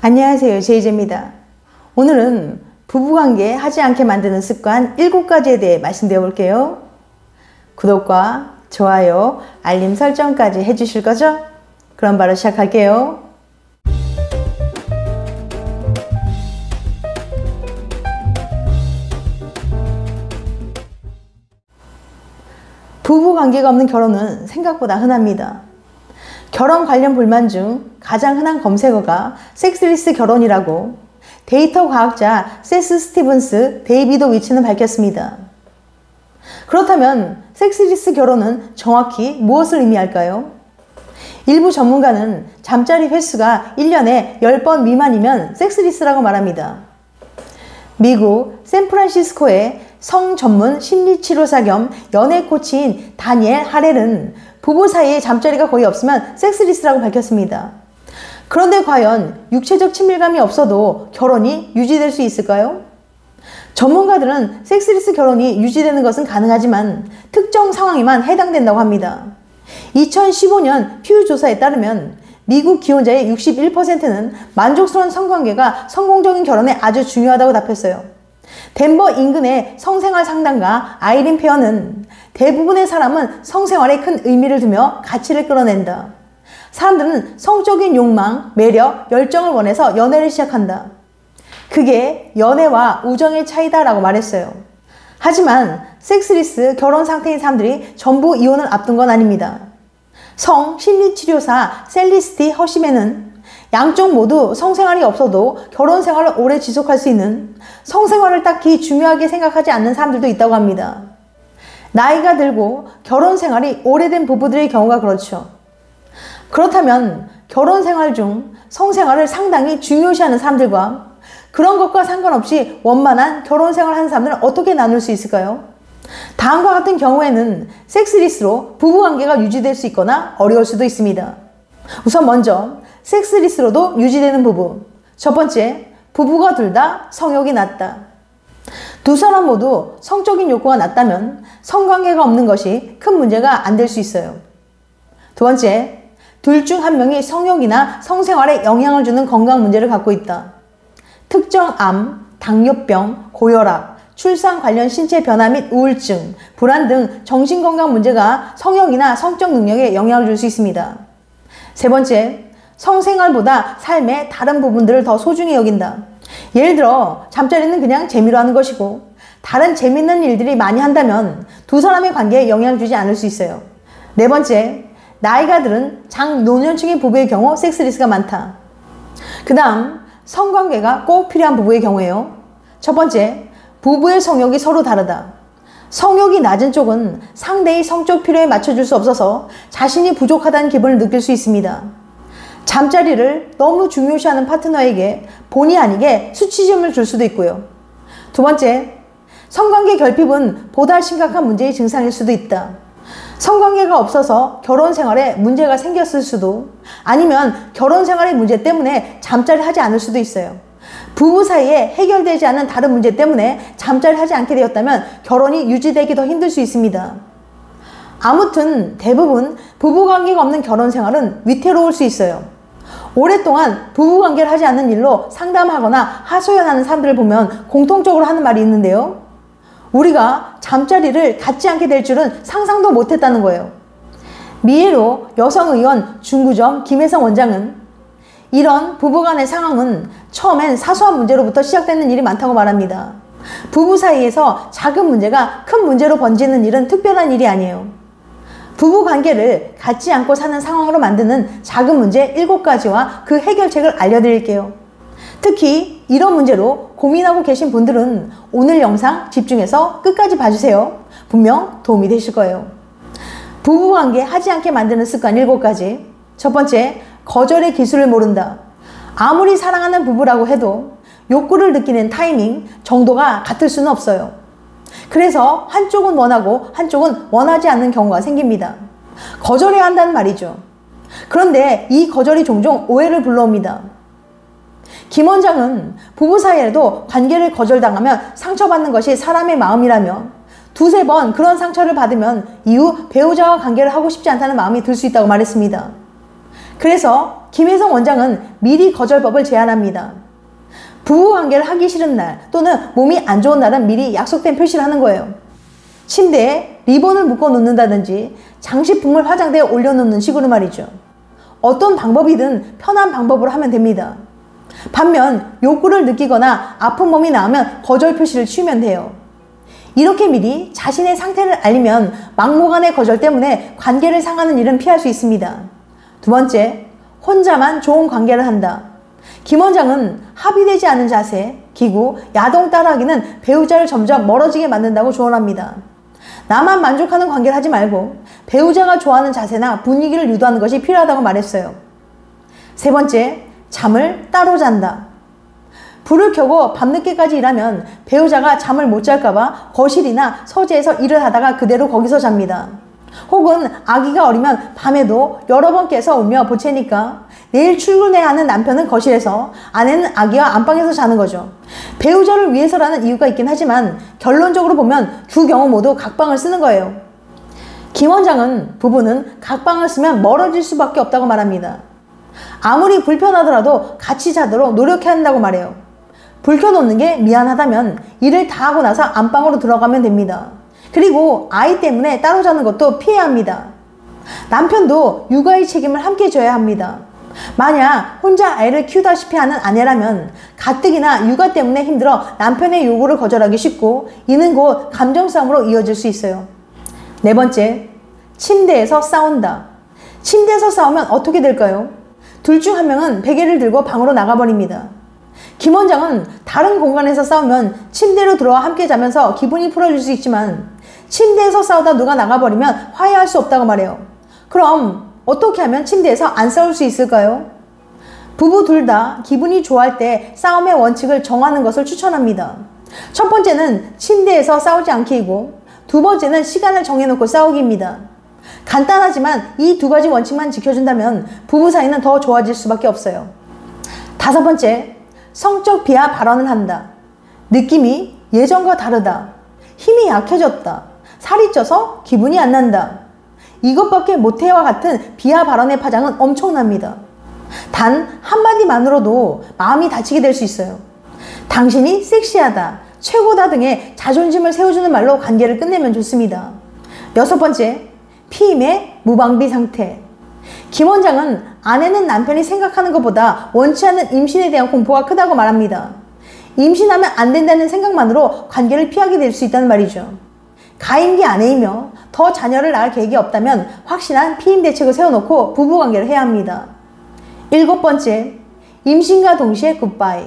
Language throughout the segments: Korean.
안녕하세요, 제이제입니다. 오늘은 부부관계 하지 않게 만드는 습관 7가지에 대해 말씀드려 볼게요. 구독과 좋아요, 알림 설정까지 해주실 거죠? 그럼 바로 시작할게요. 부부관계가 없는 결혼은 생각보다 흔합니다. 결혼 관련 불만 중 가장 흔한 검색어가 섹스리스 결혼이라고 데이터 과학자 세스 스티븐스 데이비드 위츠는 밝혔습니다. 그렇다면 섹스리스 결혼은 정확히 무엇을 의미할까요? 일부 전문가는 잠자리 횟수가 1년에 10번 미만이면 섹스리스라고 말합니다. 미국 샌프란시스코의 성 전문 심리치료사 겸 연애 코치인 다니엘 하렐은 부부 사이에 잠자리가 거의 없으면 섹스리스라고 밝혔습니다. 그런데 과연 육체적 친밀감이 없어도 결혼이 유지될 수 있을까요? 전문가들은 섹스리스 결혼이 유지되는 것은 가능하지만 특정 상황에만 해당된다고 합니다. 2015년 퓨 조사에 따르면 미국 기혼자의 61%는 만족스러운 성관계가 성공적인 결혼에 아주 중요하다고 답했어요. 덴버 인근의 성생활 상담가 아이린 페어는 대부분의 사람은 성생활에 큰 의미를 두며 가치를 끌어낸다. 사람들은 성적인 욕망, 매력, 열정을 원해서 연애를 시작한다. 그게 연애와 우정의 차이다 라고 말했어요. 하지만 섹스리스 결혼 상태인 사람들이 전부 이혼을 앞둔 건 아닙니다. 성 심리치료사 셀리스티 허시맨은 양쪽 모두 성생활이 없어도 결혼 생활을 오래 지속할 수 있는 성생활을 딱히 중요하게 생각하지 않는 사람들도 있다고 합니다. 나이가 들고 결혼 생활이 오래된 부부들의 경우가 그렇죠. 그렇다면 결혼 생활 중 성생활을 상당히 중요시하는 사람들과 그런 것과 상관없이 원만한 결혼 생활을 하는 사람들은 어떻게 나눌 수 있을까요? 다음과 같은 경우에는 섹스리스로 부부관계가 유지될 수 있거나 어려울 수도 있습니다. 우선 먼저 섹스리스로도 유지되는 부부. 첫 번째, 부부가 둘 다 성욕이 낮다. 두 사람 모두 성적인 욕구가 낮다면 성관계가 없는 것이 큰 문제가 안 될 수 있어요. 두 번째, 둘 중 한 명이 성욕이나 성생활에 영향을 주는 건강 문제를 갖고 있다. 특정 암, 당뇨병, 고혈압, 출산 관련 신체 변화 및 우울증, 불안 등 정신건강 문제가 성욕이나 성적 능력에 영향을 줄 수 있습니다. 세 번째, 성생활보다 삶의 다른 부분들을 더 소중히 여긴다. 예를 들어 잠자리는 그냥 재미로 하는 것이고 다른 재밌는 일들이 많이 한다면 두 사람의 관계에 영향을 주지 않을 수 있어요. 네 번째, 나이가 들은 장노년층의 부부의 경우 섹스리스가 많다. 그 다음 성관계가 꼭 필요한 부부의 경우에요. 첫 번째, 부부의 성욕이 서로 다르다. 성욕이 낮은 쪽은 상대의 성적 필요에 맞춰줄 수 없어서 자신이 부족하다는 기분을 느낄 수 있습니다. 잠자리를 너무 중요시하는 파트너에게 본의 아니게 수치심을 줄 수도 있고요. 두 번째, 성관계 결핍은 보다 심각한 문제의 증상일 수도 있다. 성관계가 없어서 결혼 생활에 문제가 생겼을 수도, 아니면 결혼 생활의 문제 때문에 잠자리를 하지 않을 수도 있어요. 부부 사이에 해결되지 않은 다른 문제 때문에 잠자리를 하지 않게 되었다면 결혼이 유지되기 더 힘들 수 있습니다. 아무튼 대부분 부부관계가 없는 결혼 생활은 위태로울 수 있어요. 오랫동안 부부관계를 하지 않는 일로 상담하거나 하소연하는 사람들을 보면 공통적으로 하는 말이 있는데요. 우리가 잠자리를 갖지 않게 될 줄은 상상도 못했다는 거예요. 미애로 여성의원 중구점 김혜성 원장은 이런 부부간의 상황은 처음엔 사소한 문제로부터 시작되는 일이 많다고 말합니다. 부부 사이에서 작은 문제가 큰 문제로 번지는 일은 특별한 일이 아니에요. 부부 관계를 갖지 않고 사는 상황으로 만드는 작은 문제 7가지와 그 해결책을 알려드릴게요. 특히 이런 문제로 고민하고 계신 분들은 오늘 영상 집중해서 끝까지 봐주세요. 분명 도움이 되실 거예요. 부부관계 하지 않게 만드는 습관 7가지. 첫 번째, 거절의 기술을 모른다. 아무리 사랑하는 부부라고 해도 욕구를 느끼는 타이밍, 정도가 같을 수는 없어요. 그래서 한쪽은 원하고 한쪽은 원하지 않는 경우가 생깁니다. 거절해야 한다는 말이죠. 그런데 이 거절이 종종 오해를 불러옵니다. 김 원장은 부부 사이에도 관계를 거절당하면 상처받는 것이 사람의 마음이라며 두세 번 그런 상처를 받으면 이후 배우자와 관계를 하고 싶지 않다는 마음이 들 수 있다고 말했습니다. 그래서 김혜성 원장은 미리 거절법을 제안합니다. 부부관계를 하기 싫은 날 또는 몸이 안 좋은 날은 미리 약속된 표시를 하는 거예요. 침대에 리본을 묶어 놓는다든지 장식품을 화장대에 올려놓는 식으로 말이죠. 어떤 방법이든 편한 방법으로 하면 됩니다. 반면 욕구를 느끼거나 아픈 몸이 나오면 거절 표시를 취하면 돼요. 이렇게 미리 자신의 상태를 알리면 막무가내 거절 때문에 관계를 상하는 일은 피할 수 있습니다. 두 번째, 혼자만 좋은 관계를 한다. 김 원장은 합의되지 않은 자세, 기구, 야동 따라하기는 배우자를 점점 멀어지게 만든다고 조언합니다. 나만 만족하는 관계를 하지 말고 배우자가 좋아하는 자세나 분위기를 유도하는 것이 필요하다고 말했어요. 세 번째, 잠을 따로 잔다. 불을 켜고 밤늦게까지 일하면 배우자가 잠을 못 잘까봐 거실이나 서재에서 일을 하다가 그대로 거기서 잡니다. 혹은 아기가 어리면 밤에도 여러 번 깨서 울며 보채니까 내일 출근해야 하는 남편은 거실에서, 아내는 아기와 안방에서 자는 거죠. 배우자를 위해서라는 이유가 있긴 하지만 결론적으로 보면 두 경우 모두 각방을 쓰는 거예요. 김 원장은 부부는 각방을 쓰면 멀어질 수밖에 없다고 말합니다. 아무리 불편하더라도 같이 자도록 노력해야 한다고 말해요. 불 켜놓는 게 미안하다면 일을 다 하고 나서 안방으로 들어가면 됩니다. 그리고 아이 때문에 따로 자는 것도 피해야 합니다. 남편도 육아의 책임을 함께 져야 합니다. 만약 혼자 아이를 키우다시피 하는 아내라면 가뜩이나 육아 때문에 힘들어 남편의 요구를 거절하기 쉽고 이는 곧 감정 싸움으로 이어질 수 있어요. 네 번째, 침대에서 싸운다. 침대에서 싸우면 어떻게 될까요? 둘 중 한 명은 베개를 들고 방으로 나가버립니다. 김 원장은 다른 공간에서 싸우면 침대로 들어와 함께 자면서 기분이 풀어질 수 있지만 침대에서 싸우다 누가 나가버리면 화해할 수 없다고 말해요. 그럼 어떻게 하면 침대에서 안 싸울 수 있을까요? 부부 둘 다 기분이 좋아할 때 싸움의 원칙을 정하는 것을 추천합니다. 첫 번째는 침대에서 싸우지 않기이고 두 번째는 시간을 정해놓고 싸우기입니다. 간단하지만 이 두 가지 원칙만 지켜준다면 부부 사이는 더 좋아질 수밖에 없어요. 다섯 번째, 성적 비하 발언을 한다. 느낌이 예전과 다르다. 힘이 약해졌다. 살이 쪄서 기분이 안 난다. 이것밖에 못해와 같은 비하 발언의 파장은 엄청납니다. 단 한마디만으로도 마음이 다치게 될 수 있어요. 당신이 섹시하다, 최고다 등의 자존심을 세워주는 말로 관계를 끝내면 좋습니다. 여섯 번째, 피임의 무방비 상태. 김 원장은 아내는 남편이 생각하는 것보다 원치 않는 임신에 대한 공포가 크다고 말합니다. 임신하면 안 된다는 생각만으로 관계를 피하게 될 수 있다는 말이죠. 가임기 아내이며 더 자녀를 낳을 계획이 없다면 확실한 피임 대책을 세워놓고 부부관계를 해야 합니다. 일곱 번째, 임신과 동시에 굿바이.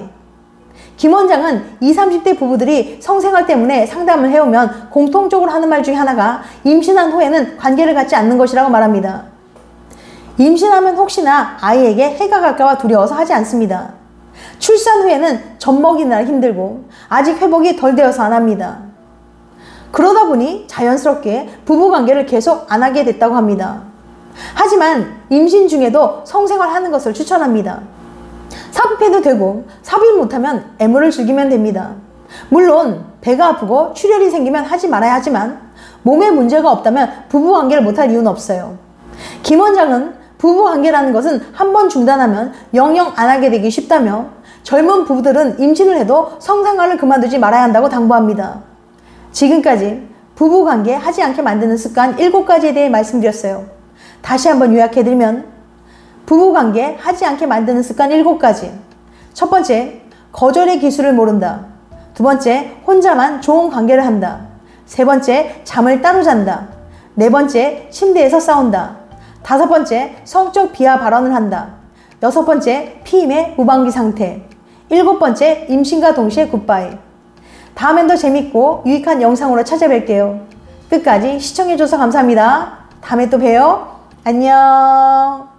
김 원장은 20, 30대 부부들이 성생활 때문에 상담을 해오면 공통적으로 하는 말 중에 하나가 임신한 후에는 관계를 갖지 않는 것이라고 말합니다. 임신하면 혹시나 아이에게 해가 갈까봐 두려워서 하지 않습니다. 출산 후에는 젖먹이느라 힘들고 아직 회복이 덜 되어서 안 합니다. 그러다 보니 자연스럽게 부부관계를 계속 안 하게 됐다고 합니다. 하지만 임신 중에도 성생활 하는 것을 추천합니다. 삽입해도 되고 삽입 못하면 애무를 즐기면 됩니다. 물론 배가 아프고 출혈이 생기면 하지 말아야 하지만 몸에 문제가 없다면 부부관계를 못할 이유는 없어요. 김 원장은 부부관계라는 것은 한번 중단하면 영영 안 하게 되기 쉽다며 젊은 부부들은 임신을 해도 성생활을 그만두지 말아야 한다고 당부합니다. 지금까지 부부관계 하지 않게 만드는 습관 7가지에 대해 말씀드렸어요. 다시 한번 요약해드리면 부부관계 하지 않게 만드는 습관 7가지. 첫 번째, 거절의 기술을 모른다. 두 번째, 혼자만 좋은 관계를 한다. 세 번째, 잠을 따로 잔다. 네 번째, 침대에서 싸운다. 다섯 번째, 성적 비하 발언을 한다. 여섯 번째, 피임의 무방비 상태. 일곱 번째, 임신과 동시에 굿바이. 다음엔 더 재밌고 유익한 영상으로 찾아뵐게요. 끝까지 시청해줘서 감사합니다. 다음에 또 봬요. 안녕.